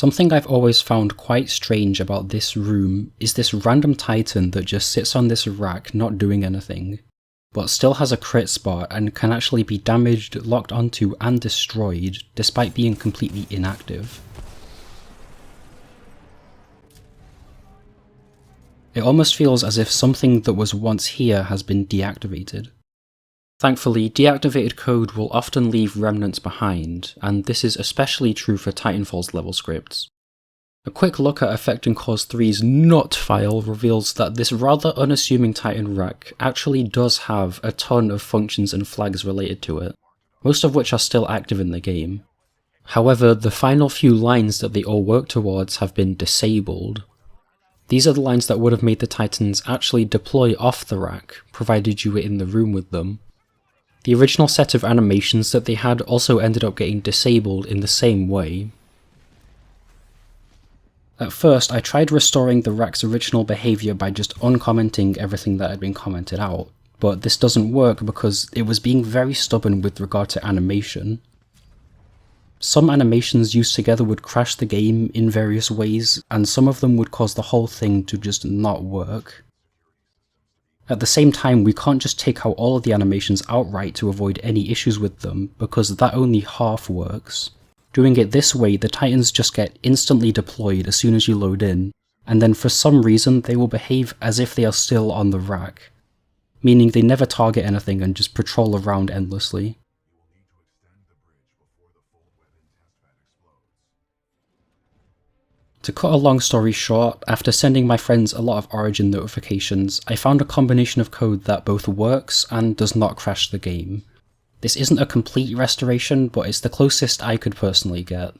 Something I've always found quite strange about this room is this random Titan that just sits on this rack not doing anything, but still has a crit spot and can actually be damaged, locked onto and destroyed despite being completely inactive. It almost feels as if something that was once here has been deactivated. Thankfully, deactivated code will often leave remnants behind, and this is especially true for Titanfall's level scripts. A quick look at Affecting Cause 3's not file reveals that this rather unassuming Titan rack actually does have a ton of functions and flags related to it, most of which are still active in the game. However, the final few lines that they all work towards have been disabled. These are the lines that would have made the Titans actually deploy off the rack, provided you were in the room with them. The original set of animations that they had also ended up getting disabled in the same way. At first, I tried restoring the rack's original behaviour by just uncommenting everything that had been commented out, but this doesn't work because it was being very stubborn with regard to animation. Some animations used together would crash the game in various ways, and some of them would cause the whole thing to just not work. At the same time, we can't just take out all of the animations outright to avoid any issues with them, because that only half works. Doing it this way, the Titans just get instantly deployed as soon as you load in, and then for some reason they will behave as if they are still on the rack, meaning they never target anything and just patrol around endlessly. To cut a long story short, after sending my friends a lot of Origin notifications, I found a combination of code that both works and does not crash the game. This isn't a complete restoration, but it's the closest I could personally get.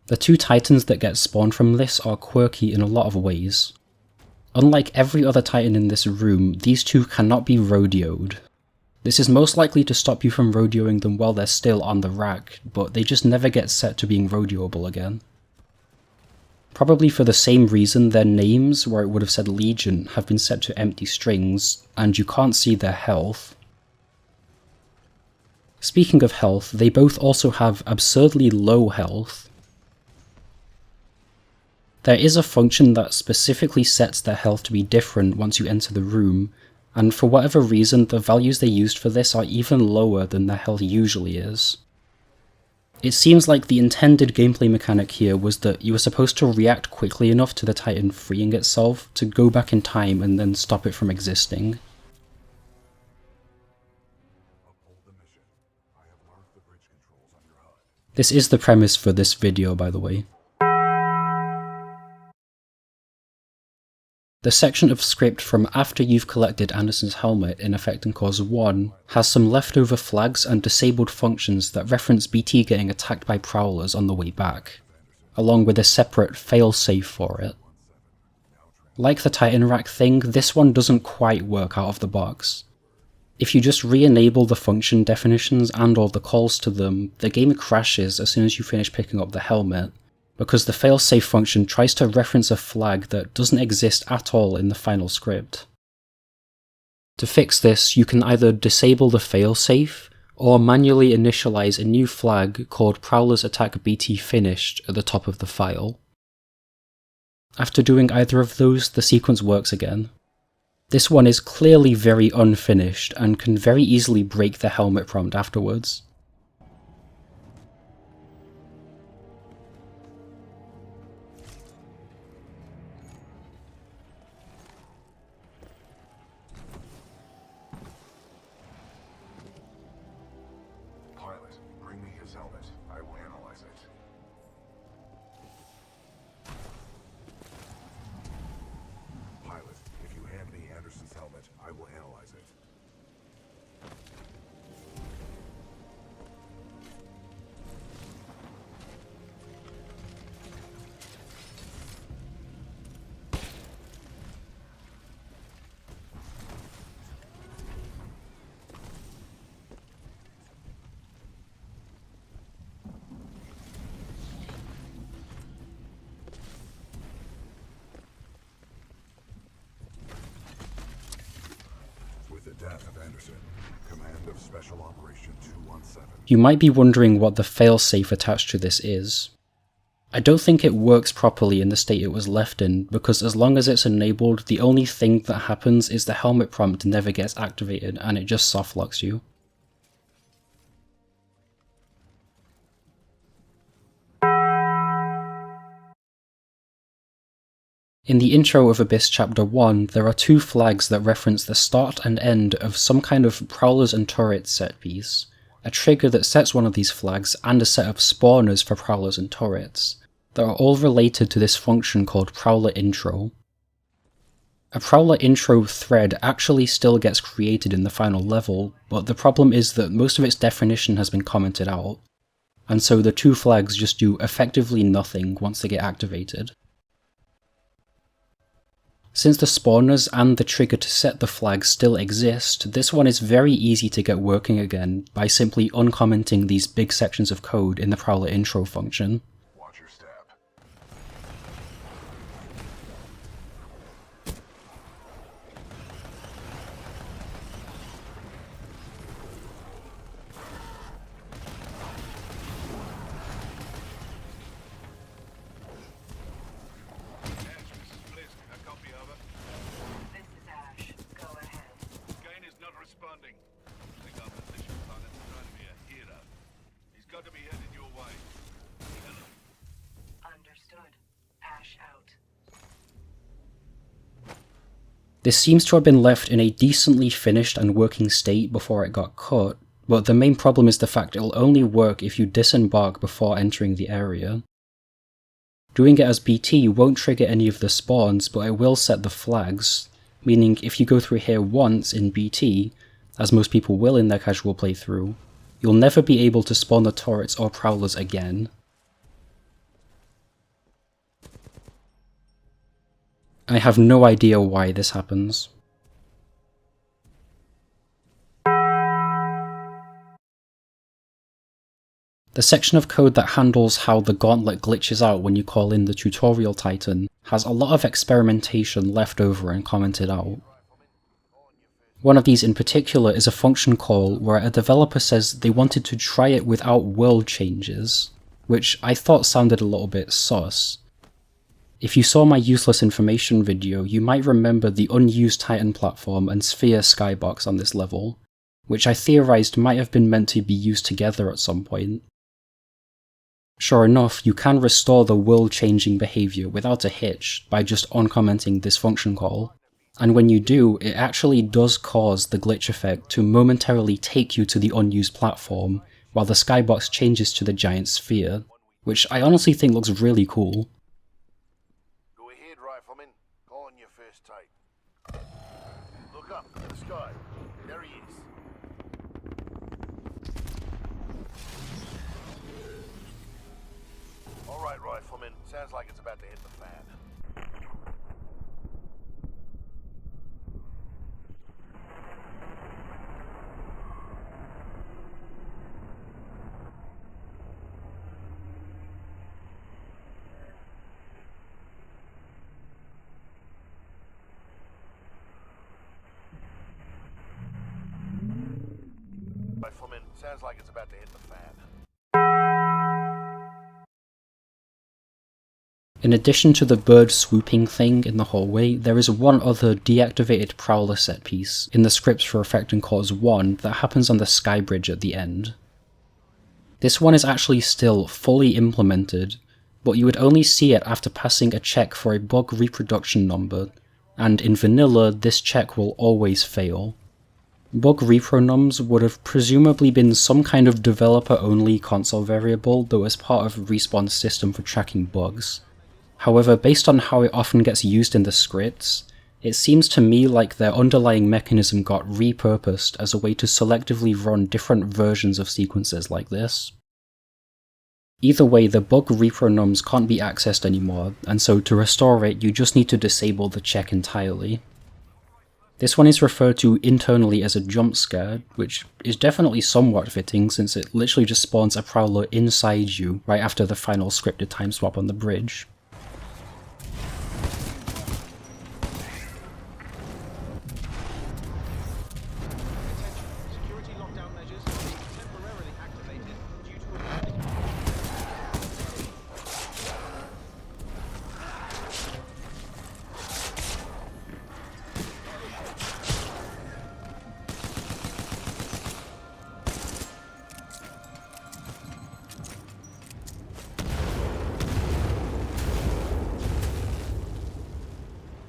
The two Titans that get spawned from this are quirky in a lot of ways. Unlike every other Titan in this room, these two cannot be rodeoed. This is most likely to stop you from rodeoing them while they're still on the rack, but they just never get set to being rodeoable again. Probably for the same reason their names, where it would have said Legion, have been set to empty strings, and you can't see their health. Speaking of health, they both also have absurdly low health. There is a function that specifically sets their health to be different once you enter the room, and for whatever reason the values they used for this are even lower than their health usually is. It seems like the intended gameplay mechanic here was that you were supposed to react quickly enough to the Titan freeing itself to go back in time and then stop it from existing. This is the premise for this video, by the way. The section of script from after you've collected Anderson's helmet in Affecting Cause 1 has some leftover flags and disabled functions that reference BT getting attacked by prowlers on the way back, along with a separate failsafe for it. Like the Titan rack thing, this one doesn't quite work out of the box. If you just re-enable the function definitions and all the calls to them, the game crashes as soon as you finish picking up the helmet, because the failsafe function tries to reference a flag that doesn't exist at all in the final script. To fix this, you can either disable the failsafe, or manually initialize a new flag called Prowler's Attack BT Finished at the top of the file. After doing either of those, the sequence works again. This one is clearly very unfinished, and can very easily break the helmet prompt afterwards. helmet. I will analyze it. Pilot, if you hand me Anderson's helmet, I will analyze it. With the death of Anderson, command of Special Operation 217. You might be wondering what the failsafe attached to this is. I don't think it works properly in the state it was left in, because as long as it's enabled, the only thing that happens is the helmet prompt never gets activated and it just softlocks you. In the intro of Abyss Chapter 1, there are two flags that reference the start and end of some kind of Prowlers and Turrets set piece, a trigger that sets one of these flags, and a set of spawners for Prowlers and Turrets, that are all related to this function called Prowler Intro. A Prowler Intro thread actually still gets created in the final level, but the problem is that most of its definition has been commented out, and so the two flags just do effectively nothing once they get activated. Since the spawners and the trigger to set the flag still exist, this one is very easy to get working again by simply uncommenting these big sections of code in the Prowler Intro function. Watch your step. This seems to have been left in a decently finished and working state before it got cut, but the main problem is the fact it'll only work if you disembark before entering the area. Doing it as BT won't trigger any of the spawns, but it will set the flags, meaning if you go through here once in BT, as most people will in their casual playthrough, you'll never be able to spawn the turrets or prowlers again. I have no idea why this happens. The section of code that handles how the Gauntlet glitches out when you call in the tutorial Titan has a lot of experimentation left over and commented out. One of these in particular is a function call where a developer says they wanted to try it without world changes, which I thought sounded a little bit sus. If you saw my useless information video, you might remember the unused Titan platform and sphere skybox on this level, which I theorized might have been meant to be used together at some point. Sure enough, you can restore the world-changing behavior without a hitch by just uncommenting this function call, and when you do, it actually does cause the glitch effect to momentarily take you to the unused platform, while the skybox changes to the giant sphere, which I honestly think looks really cool. Go ahead, Rifleman. Call on your first Titan. Look up in the sky. There he is. All right, Rifleman. Sounds like it's about to hit the fan. Rifleman, sounds like it's about to hit the fan. In addition to the bird swooping thing in the hallway, there is one other deactivated Prowler set piece in the scripts for Effect & Cause 1 that happens on the Skybridge at the end. This one is actually still fully implemented, but you would only see it after passing a check for a bug reproduction number, and in vanilla this check will always fail. Bug repro nums would have presumably been some kind of developer-only console variable that was part of Respawn's system for tracking bugs. However, based on how it often gets used in the scripts, it seems to me like their underlying mechanism got repurposed as a way to selectively run different versions of sequences like this. Either way, the bug repro nums can't be accessed anymore, and so to restore it you just need to disable the check entirely. This one is referred to internally as a jumpscare, which is definitely somewhat fitting since it literally just spawns a prowler inside you right after the final scripted time swap on the bridge.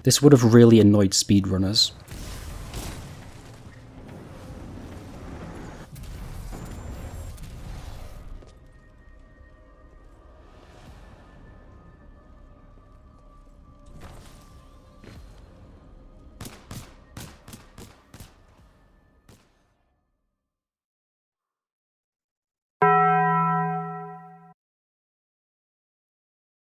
This would have really annoyed speedrunners.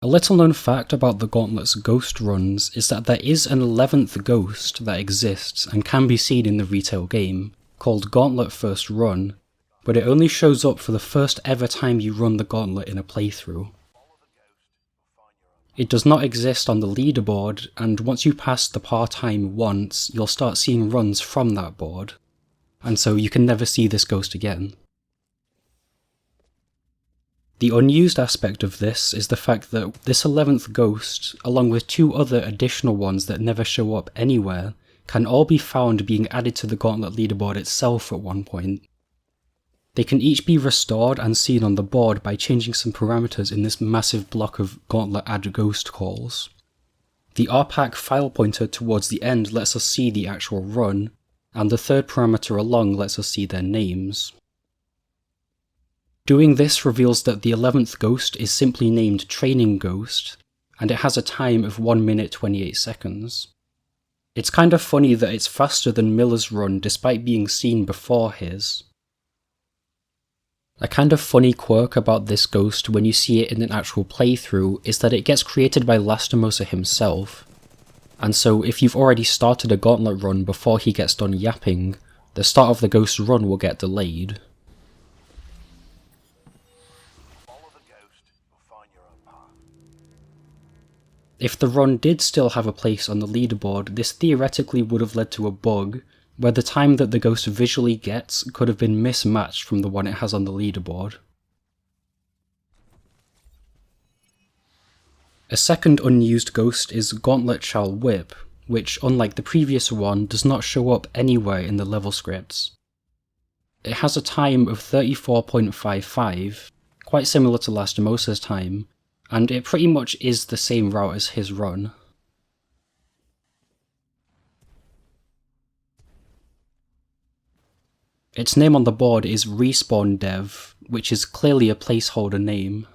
A little known fact about the Gauntlet's ghost runs is that there is an 11th ghost that exists and can be seen in the retail game, called Gauntlet First Run, but it only shows up for the first ever time you run the Gauntlet in a playthrough. It does not exist on the leaderboard, and once you pass the par time once, you'll start seeing runs from that board, and so you can never see this ghost again. The unused aspect of this is the fact that this 11th ghost, along with 2 other additional ones that never show up anywhere, can all be found being added to the Gauntlet leaderboard itself at one point. They can each be restored and seen on the board by changing some parameters in this massive block of Gauntlet add ghost calls. The rpack file pointer towards the end lets us see the actual run, and the third parameter along lets us see their names. Doing this reveals that the 11th ghost is simply named Training Ghost, and it has a time of 1 minute 28 seconds. It's kind of funny that it's faster than Miller's run despite being seen before his. A kind of funny quirk about this ghost when you see it in an actual playthrough is that it gets created by Lastimosa himself, and so if you've already started a Gauntlet run before he gets done yapping, the start of the ghost run will get delayed. If the run did still have a place on the leaderboard, this theoretically would have led to a bug, where the time that the ghost visually gets could have been mismatched from the one it has on the leaderboard. A second unused ghost is Gauntlet Shall Whip, which, unlike the previous one, does not show up anywhere in the level scripts. It has a time of 34.55, quite similar to Lastimosa's time, and it pretty much is the same route as his run. Its name on the board is Respawn Dev, which is clearly a placeholder name.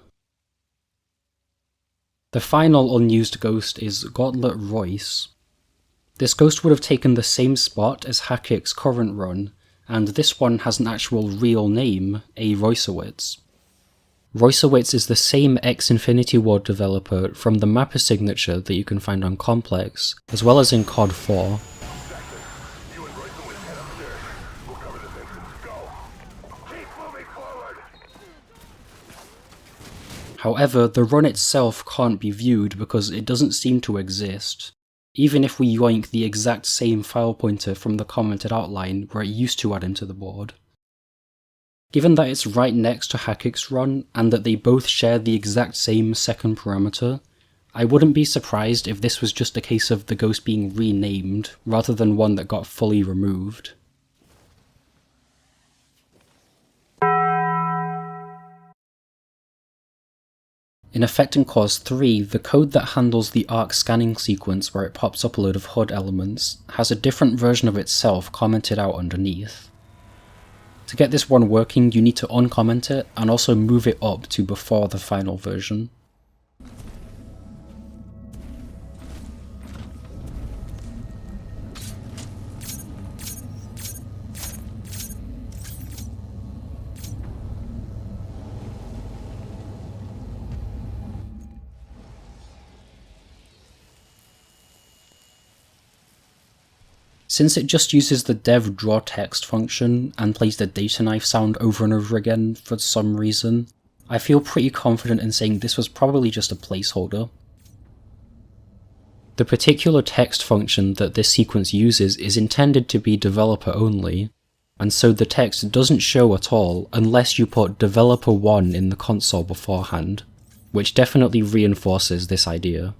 The final unused ghost is Gauntlet Royce. This ghost would have taken the same spot as Hackik's current run, and this one has an actual real name, A. Roycewitz. Roycewitz is the same ex-Infinity Ward developer from the mapper signature that you can find on Complex, as well as in COD 4. However, the run itself can't be viewed because it doesn't seem to exist, even if we yoink the exact same file pointer from the commented outline where it used to add into the board. Given that it's right next to Hackik's run, and that they both share the exact same second parameter, I wouldn't be surprised if this was just a case of the ghost being renamed, rather than one that got fully removed. In Affecting Cause 3, the code that handles the arc scanning sequence where it pops up a load of HUD elements has a different version of itself commented out underneath. To get this one working, you need to uncomment it and also move it up to before the final version. Since it just uses the dev draw text function and plays the data knife sound over and over again for some reason, I feel pretty confident in saying this was probably just a placeholder. The particular text function that this sequence uses is intended to be developer only, and so the text doesn't show at all unless you put developer1 in the console beforehand, which definitely reinforces this idea.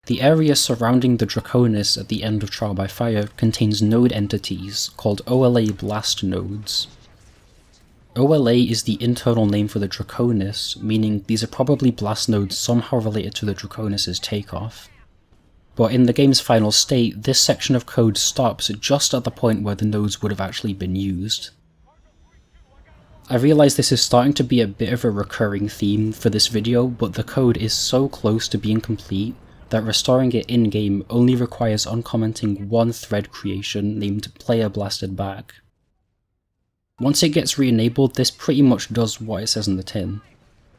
The area surrounding the Draconis at the end of Trial by Fire contains node entities called OLA blast nodes. OLA is the internal name for the Draconis, meaning these are probably blast nodes somehow related to the Draconis' takeoff. But in the game's final state, this section of code stops just at the point where the nodes would have actually been used. I realise this is starting to be a bit of a recurring theme for this video, but the code is so close to being complete that restoring it in-game only requires uncommenting one thread creation named player blasted back. Once it gets re-enabled, this pretty much does what it says in the tin.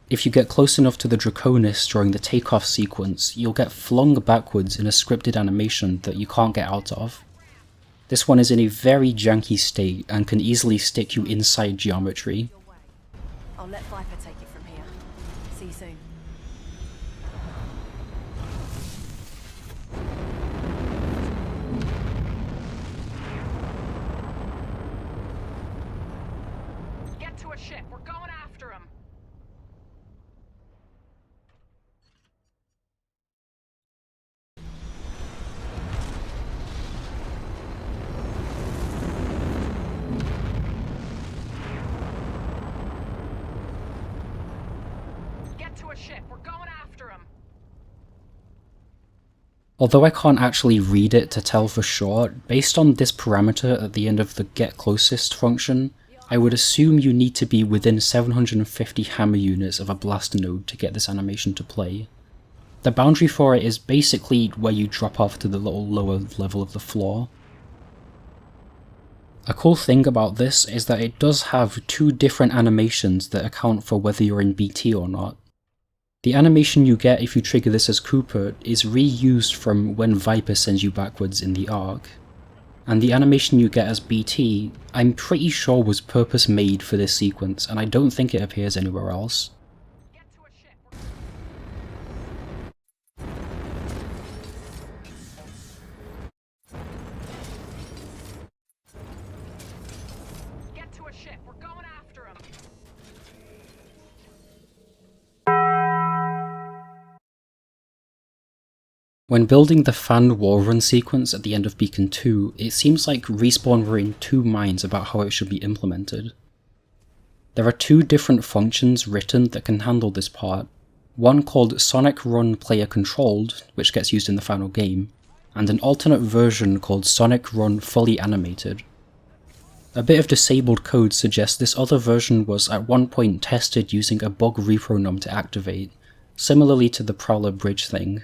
If you get close enough to the Draconis during the takeoff sequence, you'll get flung backwards in a scripted animation that you can't get out of. This one is in a very janky state and can easily stick you inside geometry. I'll let Viper take it from here. See you soon. Get to a ship. We're going after him. We're going after him. Although I can't actually read it to tell for sure, based on this parameter at the end of the get closest function, I would assume you need to be within 750 hammer units of a blast node to get this animation to play. The boundary for it is basically where you drop off to the little lower level of the floor. A cool thing about this is that it does have two different animations that account for whether you're in BT or not. The animation you get if you trigger this as Cooper is reused from when Viper sends you backwards in the arc, and the animation you get as BT I'm pretty sure was purpose made for this sequence, and I don't think it appears anywhere else. Get to a ship. We're going after him. When building the fan wall run sequence at the end of Beacon 2, it seems like Respawn were in two minds about how it should be implemented. There are two different functions written that can handle this part, one called Sonic Run Player Controlled, which gets used in the final game, and an alternate version called Sonic Run Fully Animated. A bit of disabled code suggests this other version was at one point tested using a bug repro num to activate, similarly to the Prowler bridge thing.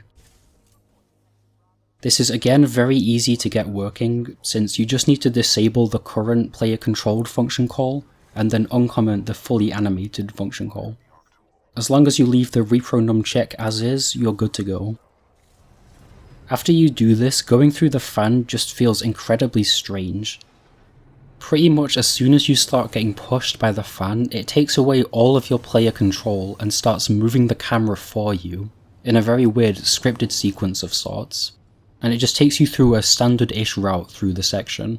This is again very easy to get working, since you just need to disable the current player controlled function call, and then uncomment the fully animated function call. As long as you leave the repro num check as is, you're good to go. After you do this, going through the fan just feels incredibly strange. Pretty much as soon as you start getting pushed by the fan, it takes away all of your player control and starts moving the camera for you, in a very weird scripted sequence of sorts. And it just takes you through a standard-ish route through the section.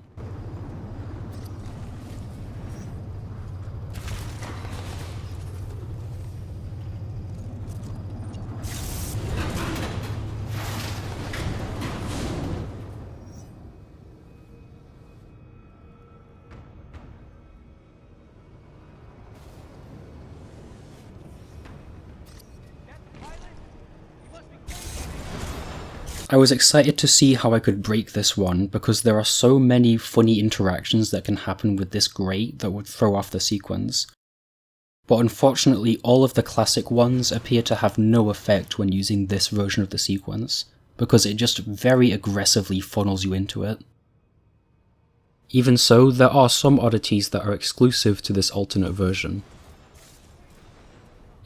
I was excited to see how I could break this one because there are so many funny interactions that can happen with this grate that would throw off the sequence. But unfortunately all of the classic ones appear to have no effect when using this version of the sequence, because it just very aggressively funnels you into it. Even so, there are some oddities that are exclusive to this alternate version.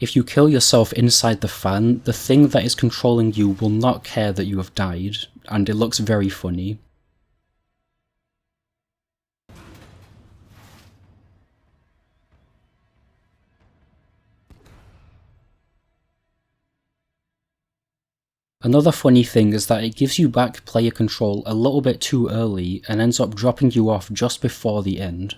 If you kill yourself inside the fan, the thing that is controlling you will not care that you have died, and it looks very funny. Another funny thing is that it gives you back player control a little bit too early and ends up dropping you off just before the end.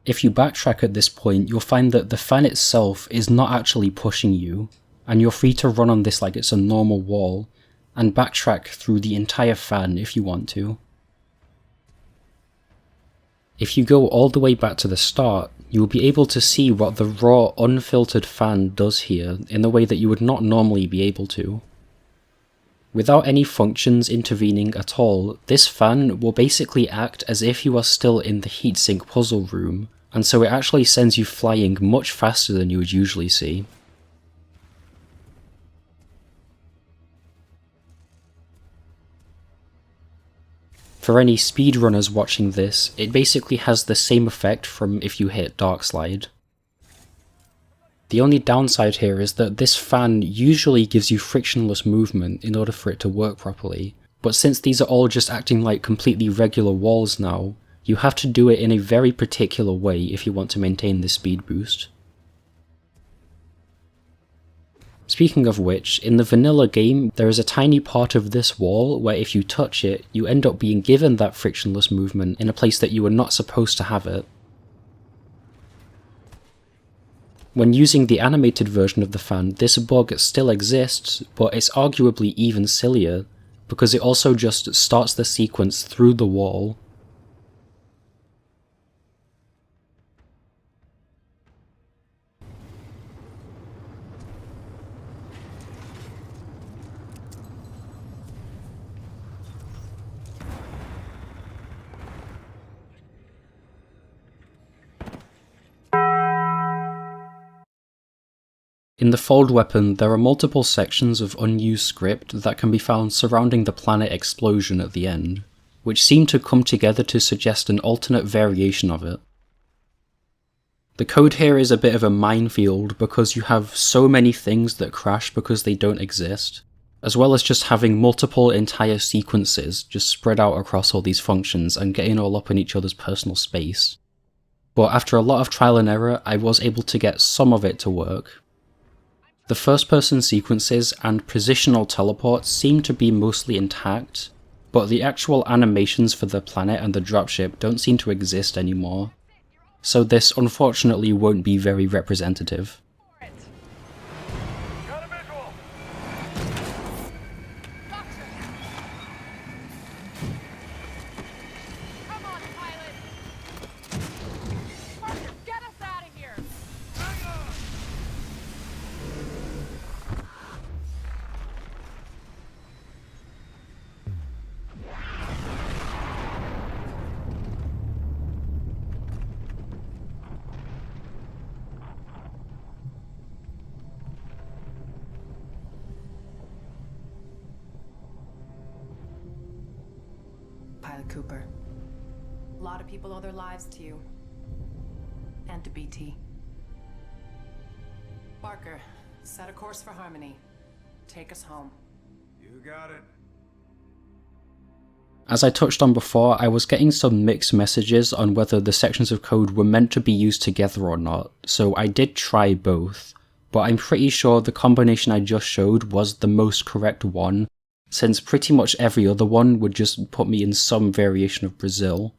If you backtrack at this point, you'll find that the fan itself is not actually pushing you, and you're free to run on this like it's a normal wall, and backtrack through the entire fan if you want to. If you go all the way back to the start, you will be able to see what the raw, unfiltered fan does here in a way that you would not normally be able to. Without any functions intervening at all, this fan will basically act as if you are still in the heatsink puzzle room, and so it actually sends you flying much faster than you would usually see. For any speedrunners watching this, it basically has the same effect from if you hit Dark Slide. The only downside here is that this fan usually gives you frictionless movement in order for it to work properly, but since these are all just acting like completely regular walls now, you have to do it in a very particular way if you want to maintain this speed boost. Speaking of which, in the vanilla game, there is a tiny part of this wall where if you touch it, you end up being given that frictionless movement in a place that you were not supposed to have it. When using the animated version of the fan, this bug still exists, but it's arguably even sillier, because it also just starts the sequence through the wall. In the fold weapon, there are multiple sections of unused script that can be found surrounding the planet explosion at the end, which seem to come together to suggest an alternate variation of it. The code here is a bit of a minefield because you have so many things that crash because they don't exist, as well as just having multiple entire sequences just spread out across all these functions and getting all up in each other's personal space. But after a lot of trial and error, I was able to get some of it to work. The first-person sequences and positional teleports seem to be mostly intact, but the actual animations for the planet and the dropship don't seem to exist anymore, so this unfortunately won't be very representative. Got a visual! Come on, pilot! Parker, get us out of here! Pilot Cooper. A lot of people owe their lives to you. And to BT. Barker, set a course for Harmony. Take us home. You got it. As I touched on before, I was getting some mixed messages on whether the sections of code were meant to be used together or not, so I did try both, but I'm pretty sure the combination I just showed was the most correct one, since pretty much every other one would just put me in some variation of Brazil.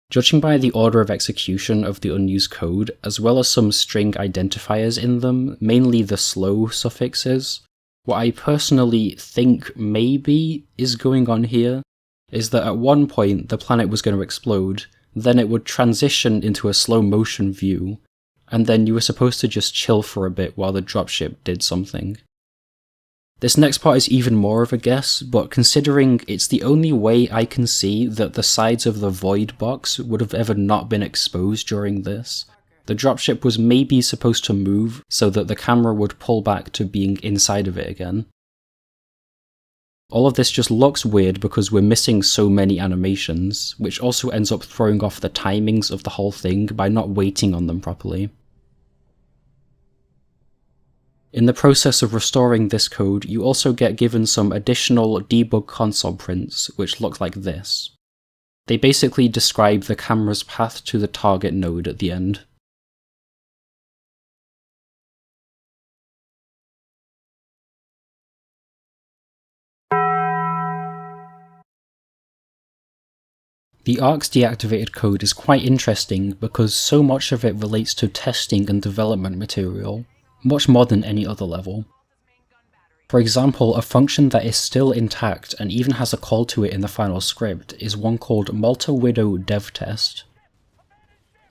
Judging by the order of execution of the unused code, as well as some string identifiers in them, mainly the slow suffixes, what I personally think maybe is going on here is that at one point the planet was going to explode, then it would transition into a slow motion view, and then you were supposed to just chill for a bit while the dropship did something. This next part is even more of a guess, but considering it's the only way I can see that the sides of the void box would have ever not been exposed during this, the dropship was maybe supposed to move so that the camera would pull back to being inside of it again. All of this just looks weird because we're missing so many animations, which also ends up throwing off the timings of the whole thing by not waiting on them properly. In the process of restoring this code, you also get given some additional debug console prints, which look like this. They basically describe the camera's path to the target node at the end. The ARC's deactivated code is quite interesting because so much of it relates to testing and development material, much more than any other level. For example, a function that is still intact and even has a call to it in the final script is one called Malta Widow dev test.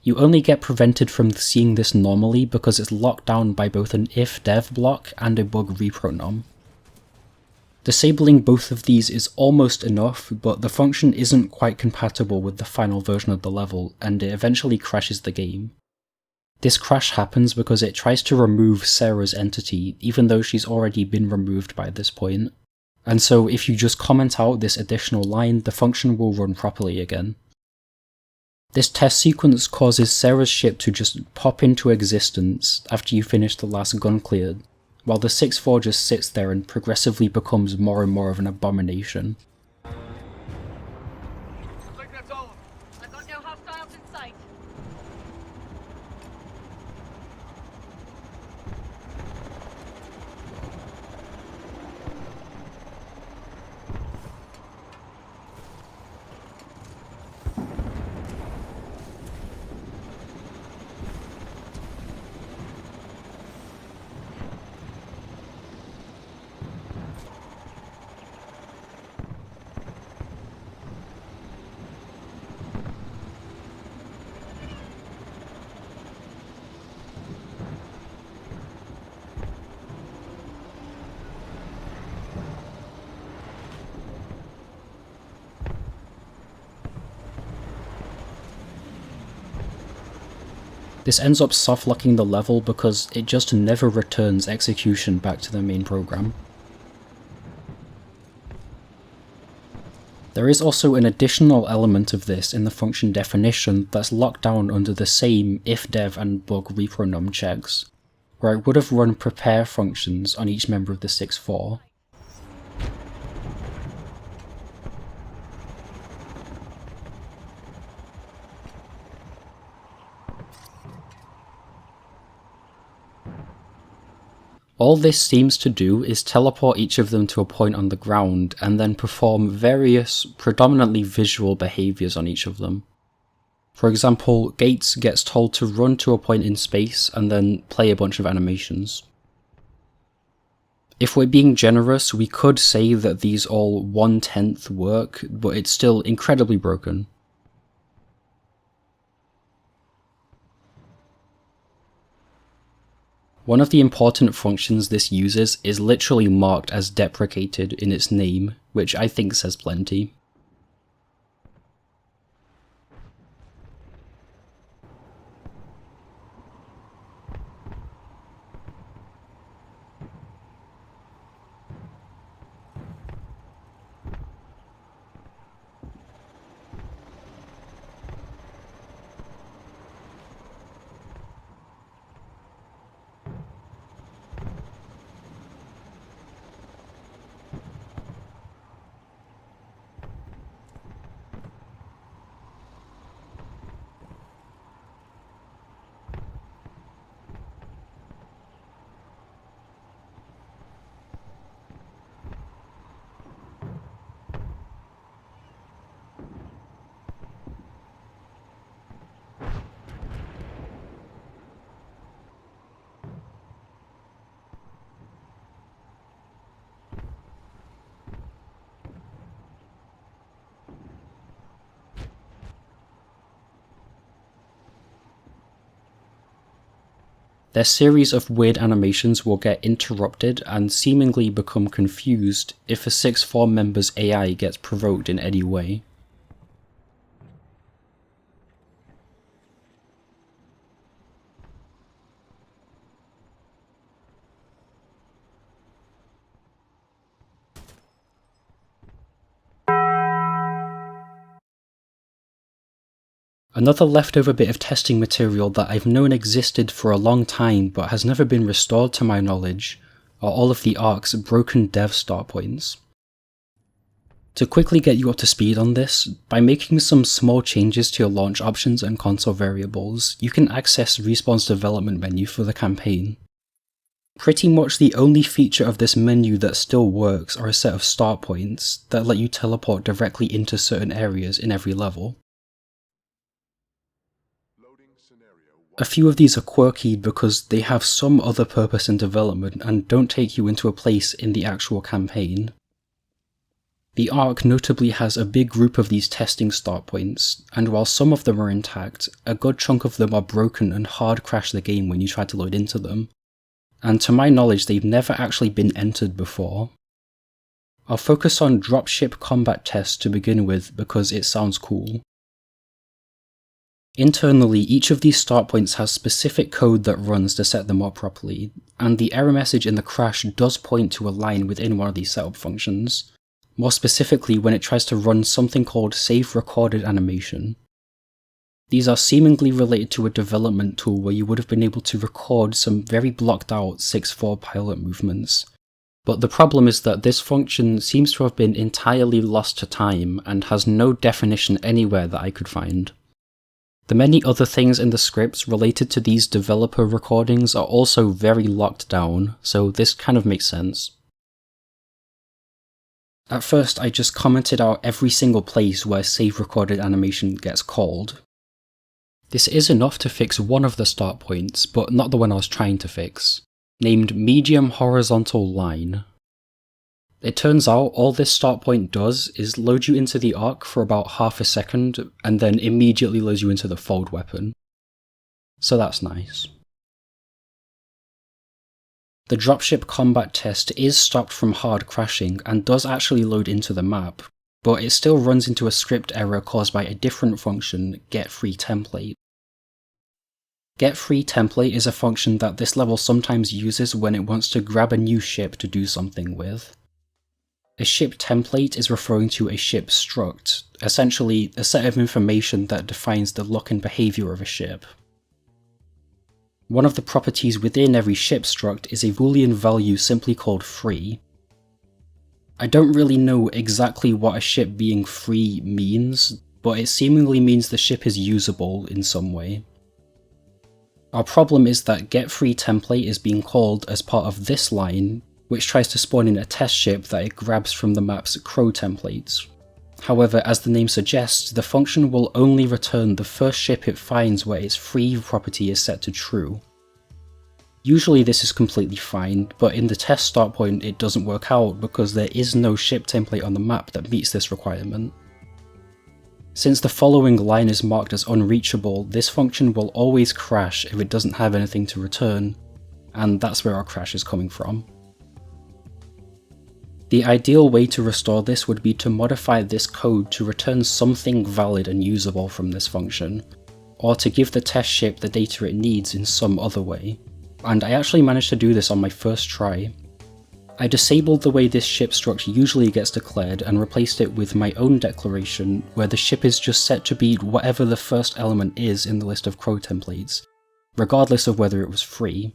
You only get prevented from seeing this normally because it's locked down by both an if dev block and a bug repronom. Disabling both of these is almost enough, but the function isn't quite compatible with the final version of the level, and it eventually crashes the game. This crash happens because it tries to remove Sarah's entity, even though she's already been removed by this point. And so if you just comment out this additional line, the function will run properly again. This test sequence causes Sarah's ship to just pop into existence after you finish the last gun cleared, while the 6-4 just sits there and progressively becomes more and more of an abomination. Looks like that's all of them. I've got no hostiles in sight. This ends up soft-locking the level because it just never returns execution back to the main program. There is also an additional element of this in the function definition that's locked down under the same if-dev and bug repronom checks, where it would have run prepare functions on each member of the 6-4. All this seems to do is teleport each of them to a point on the ground and then perform various, predominantly visual behaviours on each of them. For example, Gates gets told to run to a point in space and then play a bunch of animations. If we're being generous, we could say that these all 1/10 work, but it's still incredibly broken. One of the important functions this uses is literally marked as deprecated in its name, which I think says plenty. their series of weird animations will get interrupted and seemingly become confused if a 6th member's AI gets provoked in any way. Another leftover bit of testing material that I've known existed for a long time but has never been restored to my knowledge are all of the Ark's broken dev start points. To quickly get you up to speed on this, by making some small changes to your launch options and console variables, you can access Respawn's development menu for the campaign. Pretty much the only feature of this menu that still works are a set of start points that let you teleport directly into certain areas in every level. A few of these are quirky because they have some other purpose in development and don't take you into a place in the actual campaign. The Ark notably has a big group of these testing start points, and while some of them are intact, a good chunk of them are broken and hard crash the game when you try to load into them. And to my knowledge, they've never actually been entered before. I'll focus on dropship combat tests to begin with because it sounds cool. Internally, each of these start points has specific code that runs to set them up properly, and the error message in the crash does point to a line within one of these setup functions, more specifically when it tries to run something called save recorded animation. These are seemingly related to a development tool where you would have been able to record some very blocked out 6.4 pilot movements. But the problem is that this function seems to have been entirely lost to time and has no definition anywhere that I could find. The many other things in the scripts related to these developer recordings are also very locked down, so this kind of makes sense. At first, I just commented out every single place where save recorded animation gets called. This is enough to fix one of the start points, but not the one I was trying to fix, named medium horizontal line. It turns out all this start point does is load you into the Ark for about half a second, and then immediately loads you into the fold weapon. So that's nice. The dropship combat test is stopped from hard crashing and does actually load into the map, but it still runs into a script error caused by a different function, getFreeTemplate. GetFreeTemplate is a function that this level sometimes uses when it wants to grab a new ship to do something with. A ship template is referring to a ship struct, essentially a set of information that defines the look and behaviour of a ship. One of the properties within every ship struct is a boolean value simply called free. I don't really know exactly what a ship being free means, but it seemingly means the ship is usable in some way. Our problem is that getFreeTemplate is being called as part of this line, which tries to spawn in a test ship that it grabs from the map's crow templates. However, as the name suggests, the function will only return the first ship it finds where its free property is set to true. Usually this is completely fine, but in the test start point it doesn't work out because there is no ship template on the map that meets this requirement. Since the following line is marked as unreachable, this function will always crash if it doesn't have anything to return, and that's where our crash is coming from. The ideal way to restore this would be to modify this code to return something valid and usable from this function, or to give the test ship the data it needs in some other way, and I actually managed to do this on my first try. I disabled the way this ship struct usually gets declared and replaced it with my own declaration where the ship is just set to be whatever the first element is in the list of crow templates, regardless of whether it was free.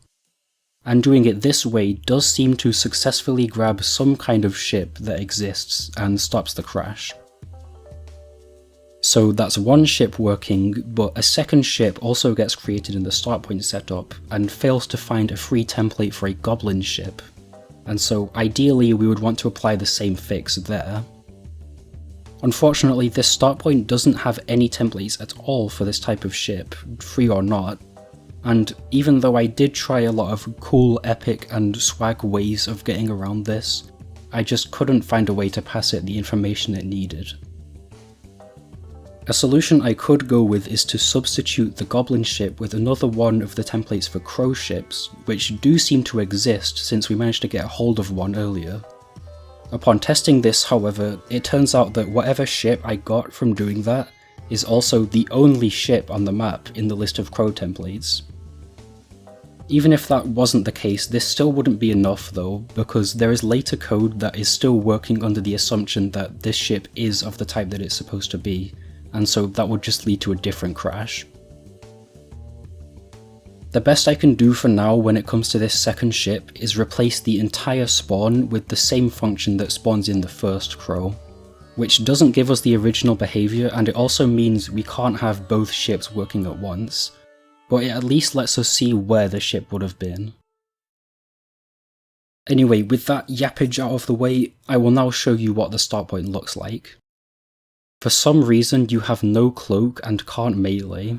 And doing it this way does seem to successfully grab some kind of ship that exists and stops the crash. So that's one ship working, but a second ship also gets created in the start point setup and fails to find a free template for a goblin ship. And so ideally we would want to apply the same fix there. Unfortunately, this start point doesn't have any templates at all for this type of ship, free or not. And even though I did try a lot of cool, epic and swag ways of getting around this, I just couldn't find a way to pass it the information it needed. A solution I could go with is to substitute the Goblin ship with another one of the templates for Crow ships, which do seem to exist since we managed to get a hold of one earlier. Upon testing this, however, it turns out that whatever ship I got from doing that is also the only ship on the map in the list of Crow templates. Even if that wasn't the case, this still wouldn't be enough though, because there is later code that is still working under the assumption that this ship is of the type that it's supposed to be, and so that would just lead to a different crash. The best I can do for now when it comes to this second ship is replace the entire spawn with the same function that spawns in the first Crow, which doesn't give us the original behaviour, and it also means we can't have both ships working at once, but it at least lets us see where the ship would have been. Anyway, with that yappage out of the way, I will now show you what the start point looks like. For some reason you have no cloak and can't melee.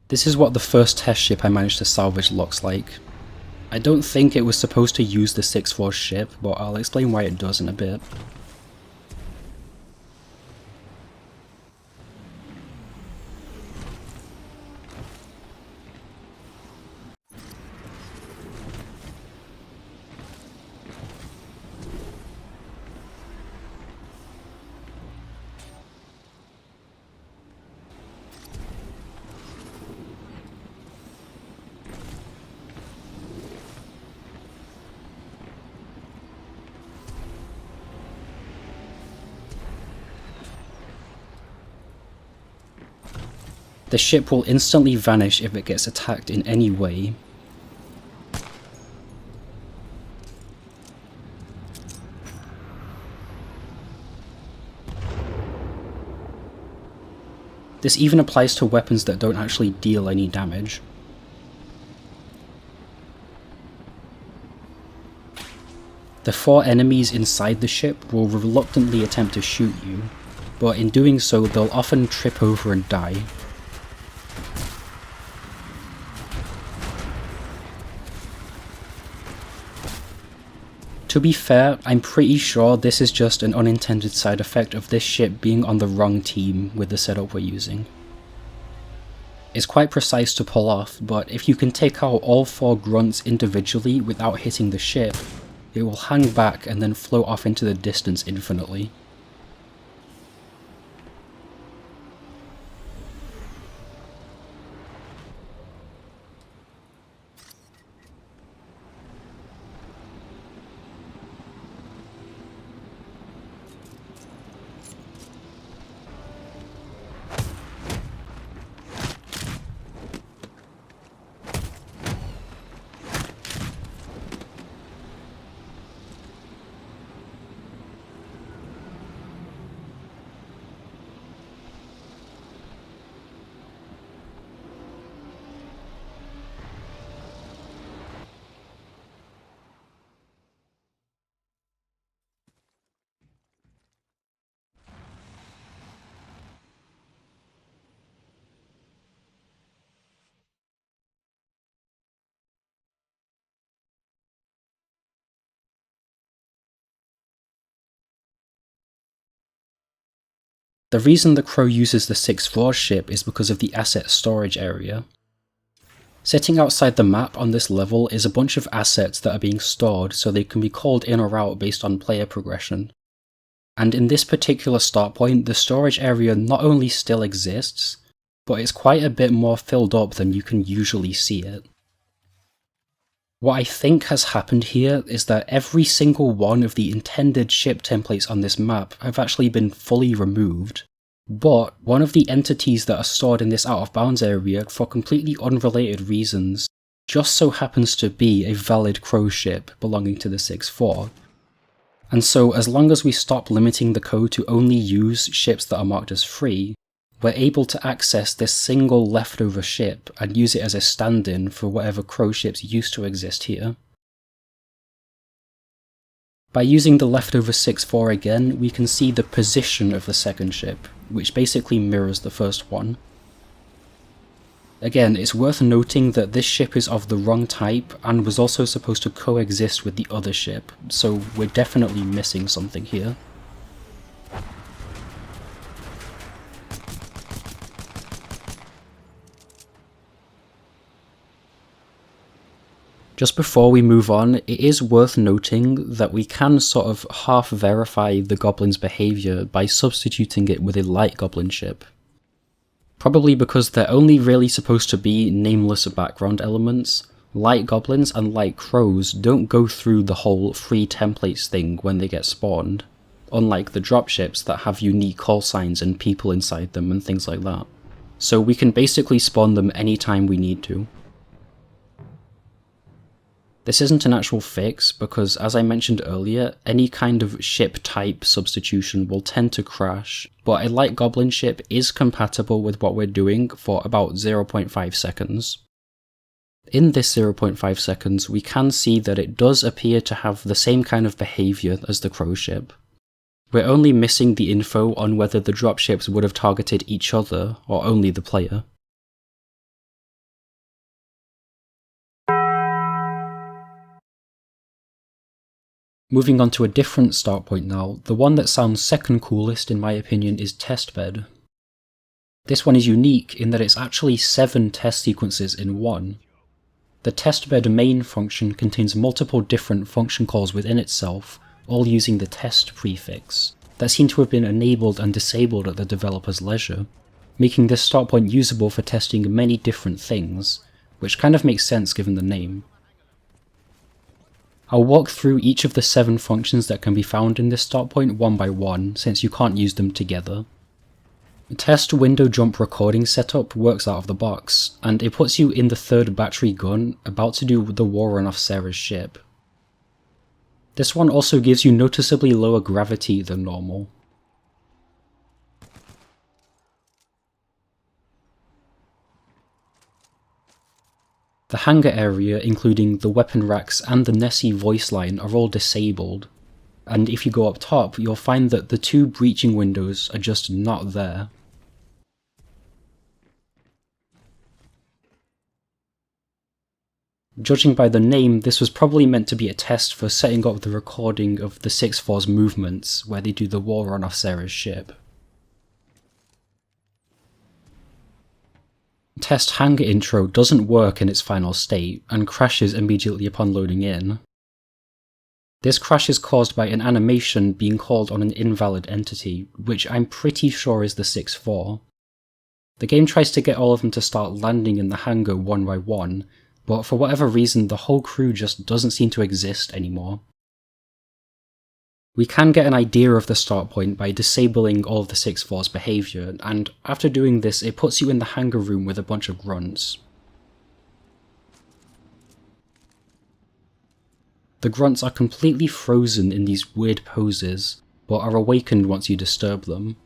This is what the first test ship I managed to salvage looks like. I don't think it was supposed to use the 6th Force ship, but I'll explain why it does in a bit. The ship will instantly vanish if it gets attacked in any way. This even applies to weapons that don't actually deal any damage. The 4 enemies inside the ship will reluctantly attempt to shoot you, but in doing so they'll often trip over and die. To be fair, I'm pretty sure this is just an unintended side effect of this ship being on the wrong team with the setup we're using. It's quite precise to pull off, but if you can take out all 4 grunts individually without hitting the ship, it will hang back and then float off into the distance infinitely. The reason the Crow uses the 6th Force ship is because of the asset storage area. Sitting outside the map on this level is a bunch of assets that are being stored so they can be called in or out based on player progression. And in this particular start point, the storage area not only still exists, but it's quite a bit more filled up than you can usually see it. What I think has happened here is that every single one of the intended ship templates on this map have actually been fully removed, but one of the entities that are stored in this out of bounds area for completely unrelated reasons just so happens to be a valid Crow ship belonging to the 6-4. And so as long as we stop limiting the code to only use ships that are marked as free, we're able to access this single leftover ship and use it as a stand-in for whatever Crow ships used to exist here. By using the leftover 6-4 again, we can see the position of the second ship, which basically mirrors the first one. Again, it's worth noting that this ship is of the wrong type and was also supposed to coexist with the other ship, so we're definitely missing something here. Just before we move on, it is worth noting that we can sort of half verify the goblin's behaviour by substituting it with a light goblin ship. Probably because they're only really supposed to be nameless background elements, light goblins and light crows don't go through the whole free templates thing when they get spawned, unlike the dropships that have unique call signs and people inside them and things like that. So we can basically spawn them anytime we need to. This isn't an actual fix because, as I mentioned earlier, any kind of ship type substitution will tend to crash, but a light goblin ship is compatible with what we're doing for about 0.5 seconds. In this 0.5 seconds, we can see that it does appear to have the same kind of behaviour as the Crow ship. We're only missing the info on whether the dropships would have targeted each other or only the player. Moving on to a different start point now, the one that sounds second coolest in my opinion is testbed. This one is unique in that it's actually 7 test sequences in one. The testbed main function contains multiple different function calls within itself, all using the test prefix, that seem to have been enabled and disabled at the developer's leisure, making this start point usable for testing many different things, which kind of makes sense given the name. I'll walk through each of the 7 functions that can be found in this start point one by one, since you can't use them together. The test window jump recording setup works out of the box, and it puts you in the 3rd battery gun about to do the war run off Sarah's ship. This one also gives you noticeably lower gravity than normal. The hangar area, including the weapon racks and the Nessie voice line, are all disabled, and if you go up top, you'll find that the 2 breaching windows are just not there. Judging by the name, this was probably meant to be a test for setting up the recording of the 6-4's movements, where they do the war run off Sarah's ship. Test hangar intro doesn't work in its final state, and crashes immediately upon loading in. This crash is caused by an animation being called on an invalid entity, which I'm pretty sure is the 6-4. The game tries to get all of them to start landing in the hangar one by one, but for whatever reason the whole crew just doesn't seem to exist anymore. We can get an idea of the start point by disabling all of the 6-4's behaviour, and after doing this it puts you in the hangar room with a bunch of grunts. The grunts are completely frozen in these weird poses, but are awakened once you disturb them.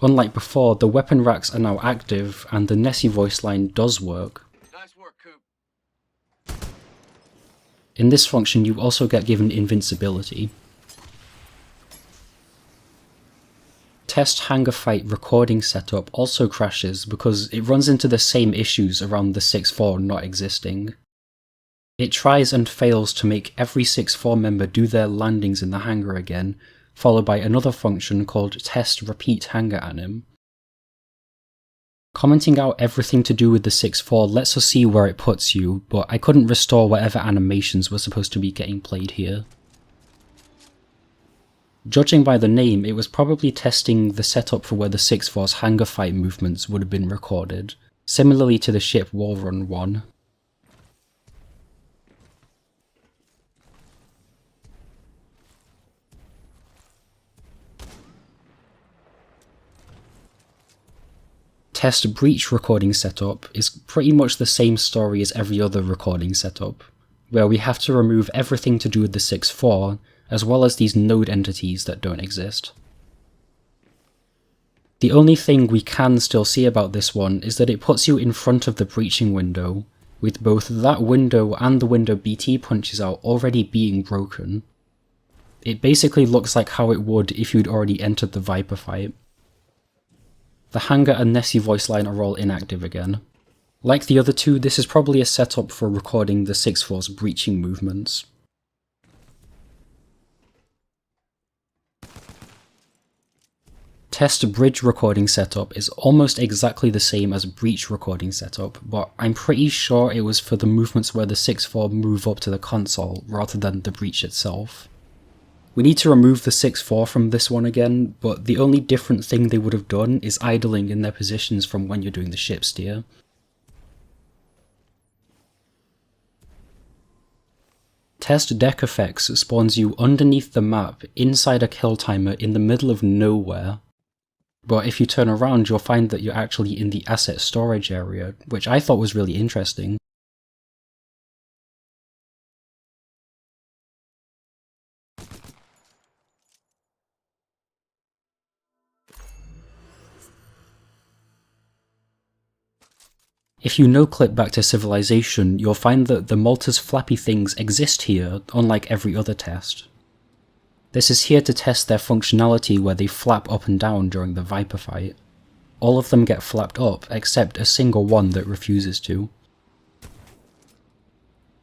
Unlike before, the weapon racks are now active and the Nessie voice line does work. Nice work, Coop. In this function you also get given invincibility. Test hangar fight recording setup also crashes because it runs into the same issues around the 6-4 not existing. It tries and fails to make every 6-4 member do their landings in the hangar again, followed by another function called test repeat hangar anim. Commenting out everything to do with the 6-4 lets us see where it puts you, but I couldn't restore whatever animations were supposed to be getting played here. Judging by the name, it was probably testing the setup for where the 6-4's hangar fight movements would have been recorded, similarly to the ship War Run one. Test breach recording setup is pretty much the same story as every other recording setup, where we have to remove everything to do with the 6-4, as well as these node entities that don't exist. The only thing we can still see about this one is that it puts you in front of the breaching window, with both that window and the window BT punches out already being broken. It basically looks like how it would if you'd already entered the Viper fight. The hangar and Nessie voice line are all inactive again. Like the other two, this is probably a setup for recording the 6-4's breaching movements. Test bridge recording setup is almost exactly the same as breach recording setup, but I'm pretty sure it was for the movements where the 6-4 move up to the console rather than the breach itself. We need to remove the 6-4 from this one again, but the only different thing they would have done is idling in their positions from when you're doing the ship steer. Test deck effects spawns you underneath the map inside a kill timer in the middle of nowhere. But if you turn around, you'll find that you're actually in the asset storage area, which I thought was really interesting. If you no-clip back to Civilization, you'll find that the Malta's flappy things exist here, unlike every other test. This is here to test their functionality where they flap up and down during the Viper fight. All of them get flapped up, except a single one that refuses to.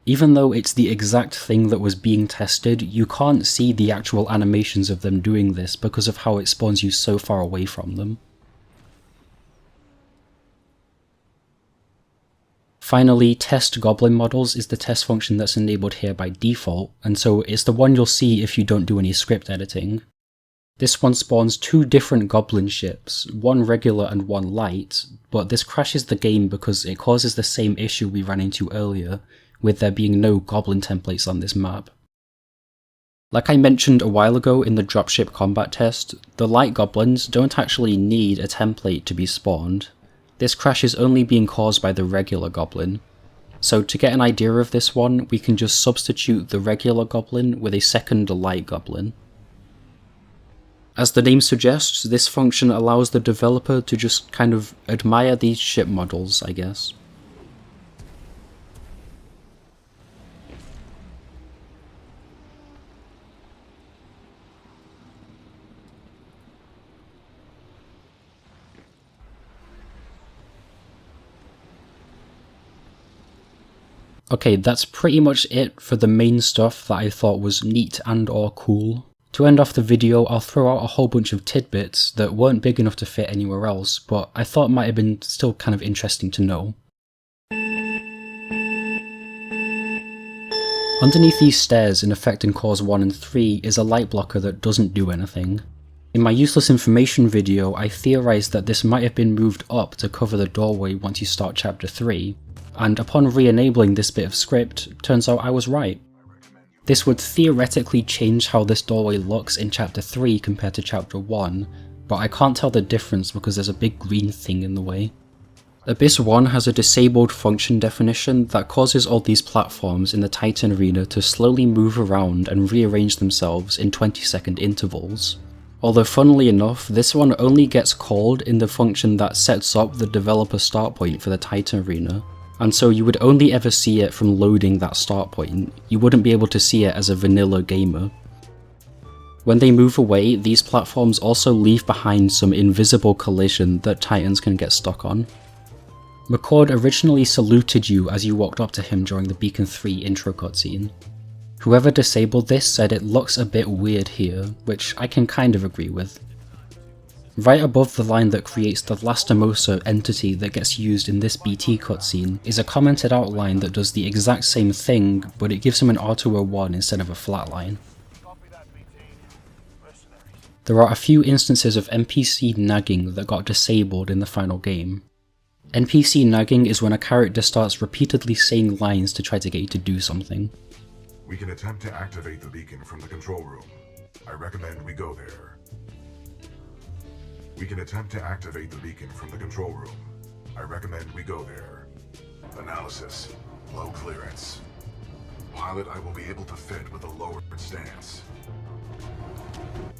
Even though it's the exact thing that was being tested, you can't see the actual animations of them doing this because of how it spawns you so far away from them. Finally, test goblin models is the test function that's enabled here by default, and so it's the one you'll see if you don't do any script editing. This one spawns two different goblin ships, one regular and one light, but this crashes the game because it causes the same issue we ran into earlier, with there being no goblin templates on this map. Like I mentioned a while ago in the dropship combat test, the light goblins don't actually need a template to be spawned. This crash is only being caused by the regular goblin. So to get an idea of this one, we can just substitute the regular goblin with a second light goblin. As the name suggests, this function allows the developer to just kind of admire these ship models, I guess. Okay, that's pretty much it for the main stuff that I thought was neat and or cool. To end off the video, I'll throw out a whole bunch of tidbits that weren't big enough to fit anywhere else, but I thought might have been still kind of interesting to know. Underneath these stairs in Effect & Cause 1 and 3 is a light blocker that doesn't do anything. In my useless information video, I theorised that this might have been moved up to cover the doorway once you start chapter 3, and upon re-enabling this bit of script, turns out I was right. This would theoretically change how this doorway looks in chapter 3 compared to chapter 1, but I can't tell the difference because there's a big green thing in the way. Abyss 1 has a disabled function definition that causes all these platforms in the Titan arena to slowly move around and rearrange themselves in 20-second intervals. Although funnily enough, this one only gets called in the function that sets up the developer start point for the Titan arena, and so you would only ever see it from loading that start point. You wouldn't be able to see it as a vanilla gamer. When they move away, these platforms also leave behind some invisible collision that Titans can get stuck on. McCord originally saluted you as you walked up to him during the Beacon 3 intro cutscene. Whoever disabled this said it looks a bit weird here, which I can kind of agree with. Right above the line that creates the Lastimosa entity that gets used in this BT cutscene is a commented out line that does the exact same thing, but it gives him an R201 instead of a flat line. There are a few instances of NPC nagging that got disabled in the final game. NPC nagging is when a character starts repeatedly saying lines to try to get you to do something. We can attempt to activate the beacon from the control room. I recommend we go there. We can attempt to activate the beacon from the control room. I recommend we go there. Analysis. Low clearance. Pilot, I will be able to fit with a lowered stance.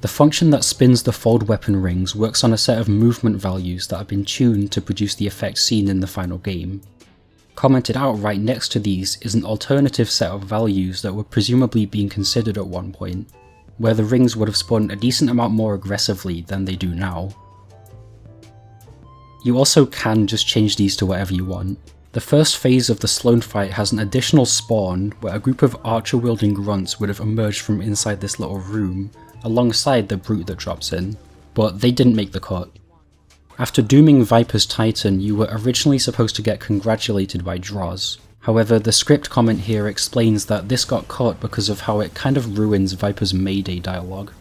The function that spins the fold weapon rings works on a set of movement values that have been tuned to produce the effect seen in the final game. Commented out right next to these is an alternative set of values that were presumably being considered at one point, where the rings would have spun a decent amount more aggressively than they do now. You also can just change these to whatever you want. The first phase of the Sloan fight has an additional spawn where a group of archer-wielding grunts would have emerged from inside this little room, alongside the brute that drops in, but they didn't make the cut. After dooming Viper's Titan, you were originally supposed to get congratulated by Droz. However, the script comment here explains that this got cut because of how it kind of ruins Viper's Mayday dialogue.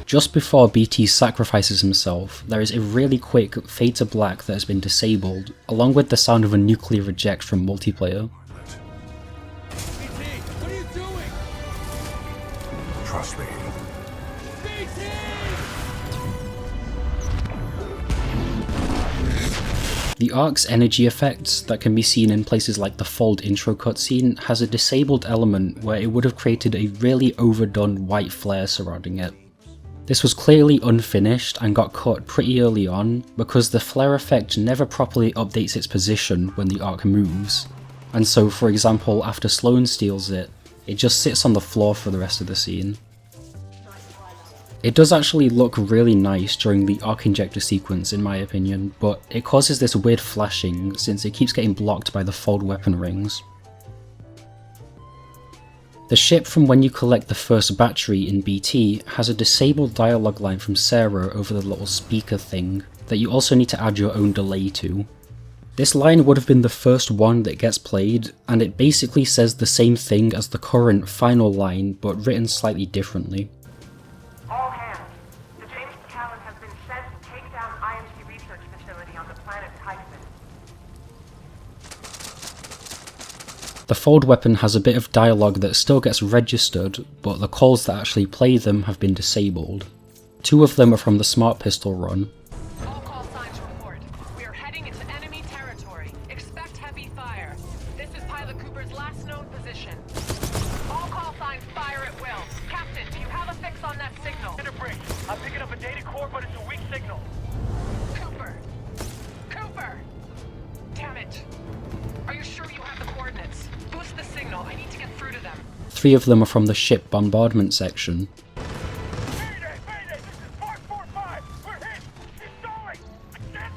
Just before BT sacrifices himself, there is a really quick fade to black that has been disabled, along with the sound of a nuclear eject from multiplayer. Trust me. The Ark's energy effects that can be seen in places like the Fold intro cutscene has a disabled element where it would have created a really overdone white flare surrounding it. This was clearly unfinished and got cut pretty early on because the flare effect never properly updates its position when the Ark moves, and so for example after Sloan steals it, it just sits on the floor for the rest of the scene. It does actually look really nice during the Arc Injector sequence in my opinion, but it causes this weird flashing since it keeps getting blocked by the fold weapon rings. The ship from when you collect the first battery in BT has a disabled dialogue line from Sarah over the little speaker thing that you also need to add your own delay to. This line would have been the first one that gets played, and it basically says the same thing as the current final line but written slightly differently. All hands. The James Talon has been sent to take down IMC research facility on the planet Titan. The fold weapon has a bit of dialogue that still gets registered, but the calls that actually play them have been disabled. Two of them are from the Smart Pistol run. All call signs report. We are heading into enemy territory. Expect heavy fire. This is Pilot Cooper's last known position. All call signs fire at will. Captain, do you have a fix on that signal? I'm picking up a data core, but it's a weak signal. Cooper! Cooper! Damn it! Are you sure you have the coordinates? Boost the signal. I need to get through to them. Three of them are from the ship bombardment section. Mayday! Mayday! This is 445! We're hit! He's stalling! I can't...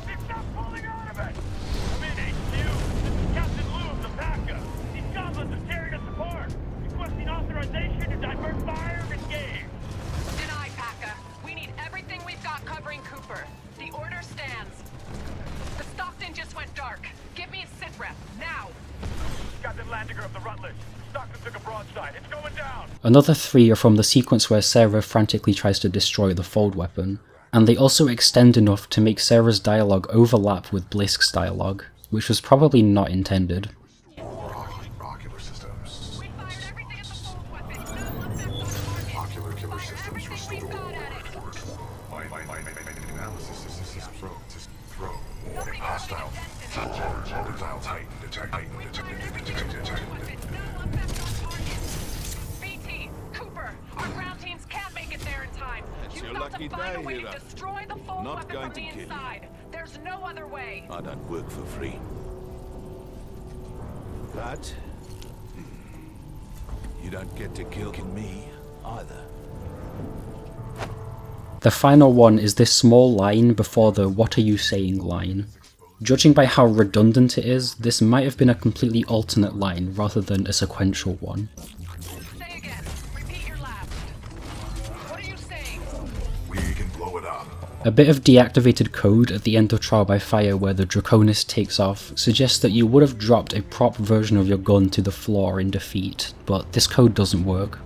He's not pulling out of it! I'm in HQ! This is Captain Lou of the PACA! These goblins are tearing us apart! Requesting authorization to divert fire and engage! Denied, PACA. We need everything we've got covering Cooper. The order stands. The Stockton just went dark. Give me a sit rep, now! Captain Landiger of the Rutledge. Stockton took a broadside. It's going down! Another three are from the sequence where Sarah frantically tries to destroy the fold weapon, and they also extend enough to make Sarah's dialogue overlap with Blisk's dialogue, which was probably not intended. Ocular systems. We fired everything at the fold weapon. No effect on target. Ocular killer Fire systems everything restored. we've got at it. My analysis is throw. Nobody got Hostile. any Dial Titan detected. BT, Cooper, our ground teams can't make it there in time. It's You've your got lucky to find day, a way HERE. to destroy the fold Not weapon going from to the kill you. inside. There's no other way. I don't work for free. But you don't get to kill me either. The final one is this small line before the "what are you saying" line. Judging by how redundant it is, this might have been a completely alternate line rather than a sequential one. Say again. Repeat your last. What are you saying? We can blow it up. A bit of deactivated code at the end of Trial by Fire where the Draconis takes off suggests that you would have dropped a prop version of your gun to the floor in defeat, but this code doesn't work.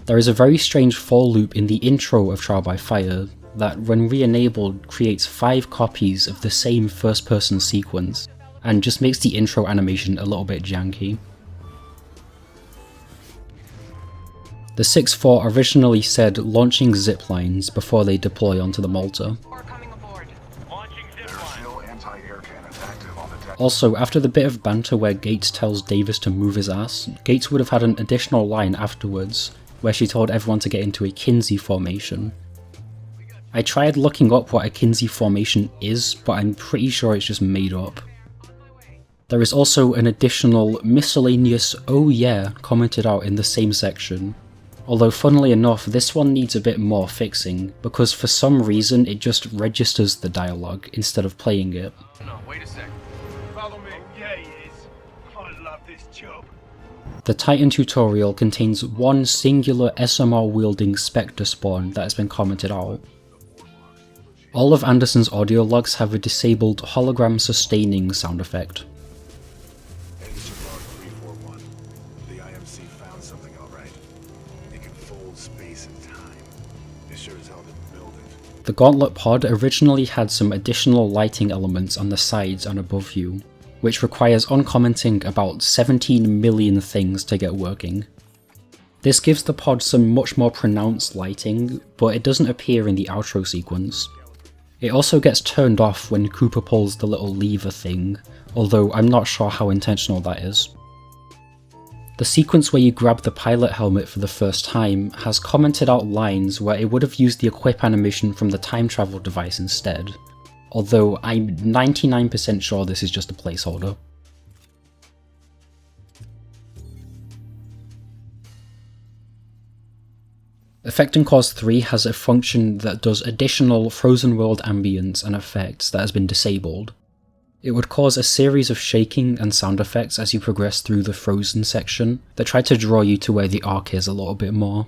There is a very strange for loop in the intro of Trial by Fire that, when re-enabled, creates 5 copies of the same first-person sequence, and just makes the intro animation a little bit janky. The 6-4 originally said launching ziplines before they deploy onto the Malta. Or coming aboard. Launching zip There's line. still anti-air cannons active on the deck. Also, after the bit of banter where Gates tells Davis to move his ass, Gates would have had an additional line afterwards, where she told everyone to get into a Kinsey formation. I tried looking up what a Kinsey formation is, but I'm pretty sure it's just made up. There is also an additional miscellaneous "oh yeah" commented out in the same section, although funnily enough this one needs a bit more fixing, because for some reason it just registers the dialogue instead of playing it. No, wait a sec. Follow me. Yeah, he is. I love this job. The Titan tutorial contains one singular SMR wielding Spectre spawn that has been commented out. All of Anderson's audio logs have a disabled hologram sustaining sound effect. Editor log 341. The IMC found something alright. It can fold space and time. They sure as hell didn't build it. The Gauntlet pod originally had some additional lighting elements on the sides and above you, which requires uncommenting about 17 million things to get working. This gives the pod some much more pronounced lighting, but it doesn't appear in the outro sequence. It also gets turned off when Cooper pulls the little lever thing, although I'm not sure how intentional that is. The sequence where you grab the pilot helmet for the first time has commented out lines where it would have used the equip animation from the time travel device instead, although I'm 99% sure this is just a placeholder. Effect and Cause 3 has a function that does additional frozen world ambience and effects that has been disabled. It would cause a series of shaking and sound effects as you progress through the frozen section that try to draw you to where the arc is a little bit more.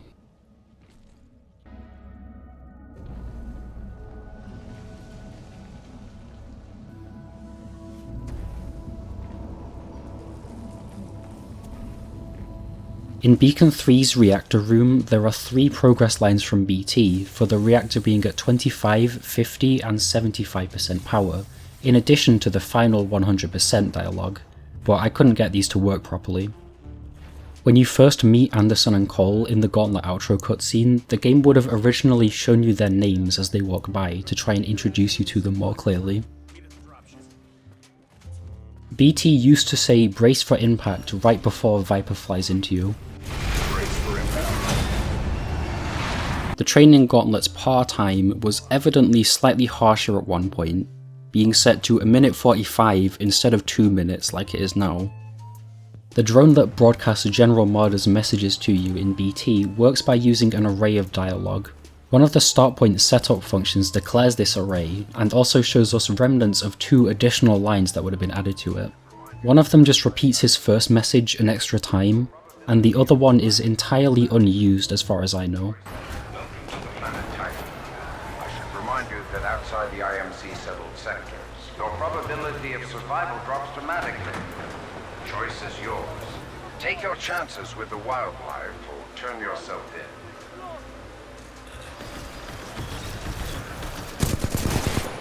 In Beacon 3's reactor room, there are 3 progress lines from BT for the reactor being at 25, 50 and 75% power, in addition to the final 100% dialogue, but I couldn't get these to work properly. When you first meet Anderson and Cole in the Gauntlet outro cutscene, the game would have originally shown you their names as they walk by to try and introduce you to them more clearly. BT used to say "brace for impact" right before Viper flies into you. The training Gauntlet's par time was evidently slightly harsher at one point, being set to 1:45 instead of 2 minutes like it is now. The drone that broadcasts General Marder's messages to you in BT works by using an array of dialogue. One of the start point setup functions declares this array, and also shows us remnants of 2 additional lines that would have been added to it. One of them just repeats his first message an extra time, and the other one is entirely unused as far as I know. I should remind you that outside the IMC settled sectors, your probability of survival drops dramatically. The choice is yours. Take your chances with the wildlife or turn yourself in.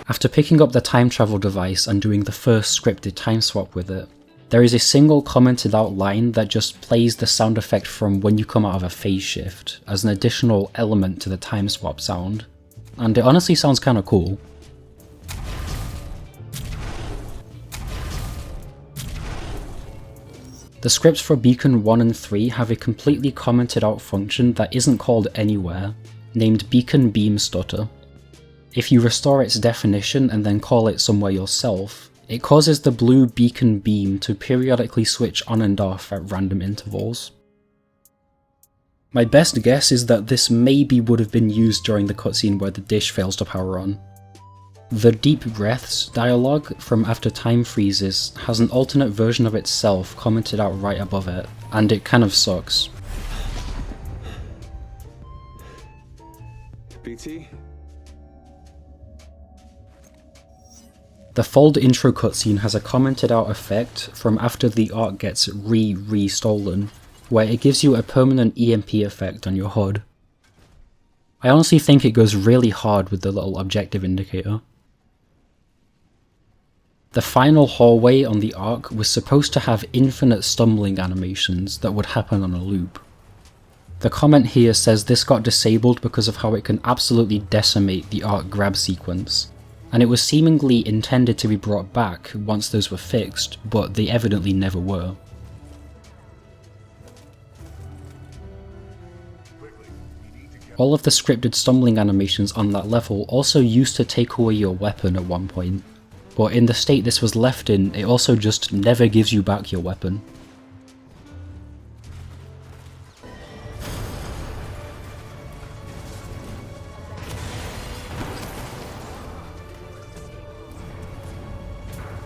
After picking up the time travel device and doing the first scripted time swap with it, there is a single commented out line that just plays the sound effect from when you come out of a phase shift as an additional element to the time swap sound, and it honestly sounds kinda cool. The scripts for Beacon 1 and 3 have a completely commented out function that isn't called anywhere, named Beacon Beam Stutter. If you restore its definition and then call it somewhere yourself, it causes the blue beacon beam to periodically switch on and off at random intervals. My best guess is that this maybe would have been used during the cutscene where the dish fails to power on. The Deep Breaths dialogue from After Time Freezes has an alternate version of itself commented out right above it, and it kind of sucks. BT? The Fold intro cutscene has a commented out effect from after the Ark gets re-stolen, where it gives you a permanent EMP effect on your HUD. I honestly think it goes really hard with the little objective indicator. The final hallway on the Ark was supposed to have infinite stumbling animations that would happen on a loop. The comment here says this got disabled because of how it can absolutely decimate the Ark grab sequence, and it was seemingly intended to be brought back once those were fixed, but they evidently never were. All of the scripted stumbling animations on that level also used to take away your weapon at one point, but in the state this was left in, it also just never gives you back your weapon.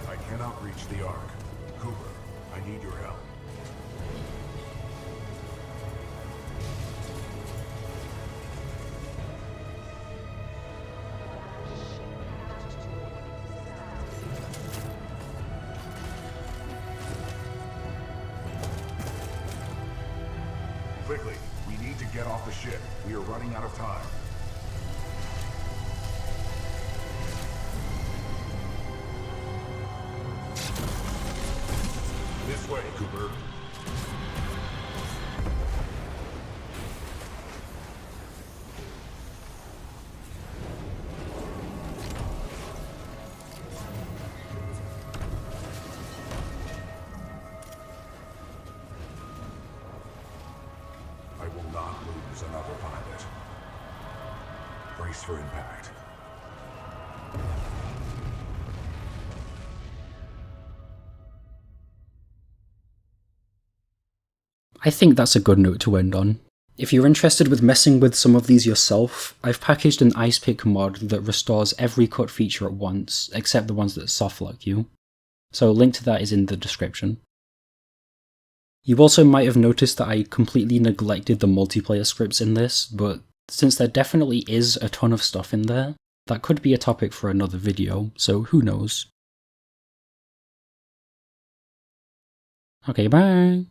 I cannot reach the Ark. Cooper, I need your help. Quickly, we need to get off the ship. We are running out of time. This way, Cooper. I will not lose another pilot. Brace for impact. I think that's a good note to end on. If you're interested with messing with some of these yourself, I've packaged an ice pick mod that restores every cut feature at once, except the ones that softlock you. So a link to that is in the description. You also might have noticed that I completely neglected the multiplayer scripts in this, but since there definitely is a ton of stuff in there, that could be a topic for another video, so who knows. Okay, bye!